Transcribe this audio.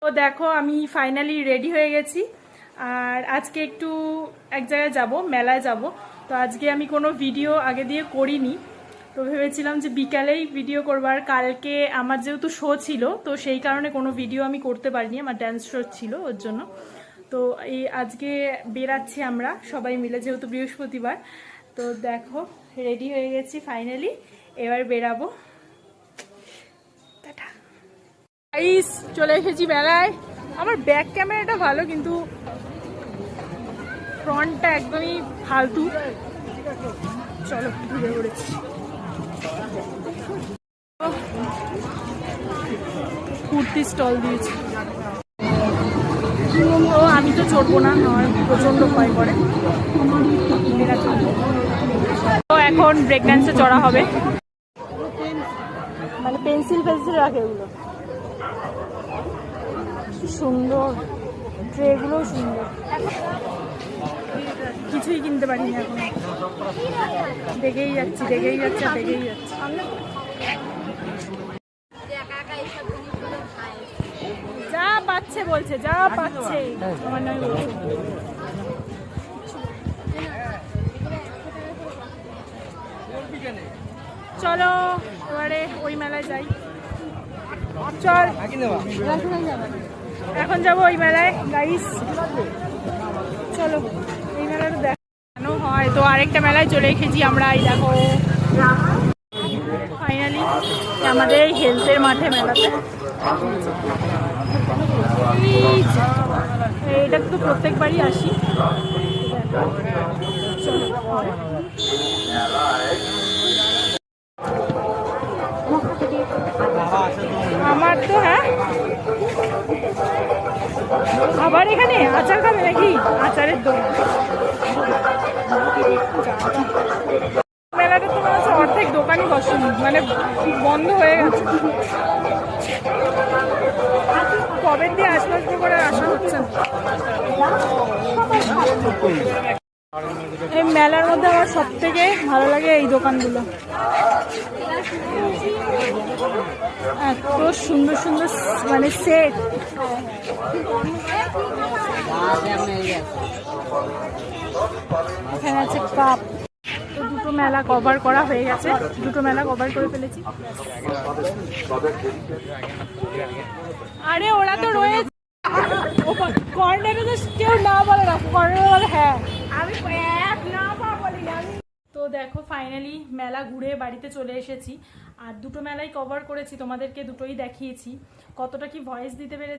তো দেখো আমি ফাইনালি রেডি হয়ে গেছি। আর আজকে একটু এক জায়গায় যাব, মেলায় যাব। তো আজকে আমি কোনো ভিডিও আগে দিয়ে করিনি, তো ভেবেছিলাম যে বিকালেই ভিডিও করবার। কালকে আমার যেহেতু শো ছিল, তো সেই কারণে কোনো ভিডিও আমি করতে পারিনি, আমার ড্যান্স শো ছিল ওর জন্য। তো এই আজকে বেরাচ্ছি আমরা সবাই মিলে, যেহেতু বৃহস্পতিবার। তো দেখো রেডি হয়ে গেছি ফাইনালি, এবার বেরাবো। গাইস চলে এসেছি মেলায়। আমার ব্যাক ক্যামেরাটা ভালো, কিন্তু ফ্রন্টটা একদমই ফালতু। চলো ঘুরে পড়েছি। কুর্তি স্টল দিয়েছি, তো আমি তো চড়বো না, আমার প্রচন্ড ভয় করে। তো এখন ব্রেক ড্যান্সে চড়া হবে, মানে পেন্সিল রাখে এগুলো। সুন্দর ট্রেগুলোও সুন্দর, কিছুই কিনতে পারিনি এখন। দেখেই যাচ্ছি দেখেই যাচ্ছি দেখেই যাচ্ছি। যা পাচ্ছে বলছে, যা পাচ্ছে আমার নয় বলছে। চলো এবারে ওই মেলায় যাই। চল এখন যাবো ওই মেলায় গাইস। চলো এই মেলাটা দেখানো হয়। তো আরেকটা মেলায় চলে এসেছি আমরা। এই দেখো ফাইনালি আমাদের হেলথের মাঠে মেলাতে। এটা তো প্রত্যেকবারই আসি। আমার তো হ্যাঁ, আবার এখানে আচার খাবে নাকি? আচারের দোকান। মেলাটা তো মনে হচ্ছে অর্ধেক দোকানই বসেনি, মানে বন্ধ হয়ে গেছে। কবে দিয়ে আসবো করে আসা হচ্ছে না। এই মেলার মধ্যে আমার সব থেকে ভালো লাগে এই দোকানগুলো। এত সুন্দর সুন্দর মানে সেট। এখানে আছে কাপ। তো দুটো মেলা কভার করা হয়ে গেছে, দুটো মেলা কভার করে ফেলেছি। আরে ওরা তো রয়েছে কর্নারে, তো কেউ না বলে না, কর্নারে বলে হ্যাঁ। আমি না বলি না। তো দেখো ফাইনালি মেলা ঘুরে বাড়িতে চলে এসেছি। আর দুটো মেলাই কভার করেছি, তোমাদেরকে দুটোই দেখিয়েছি। কতটা কি ভয়েস দিতে পেরেছি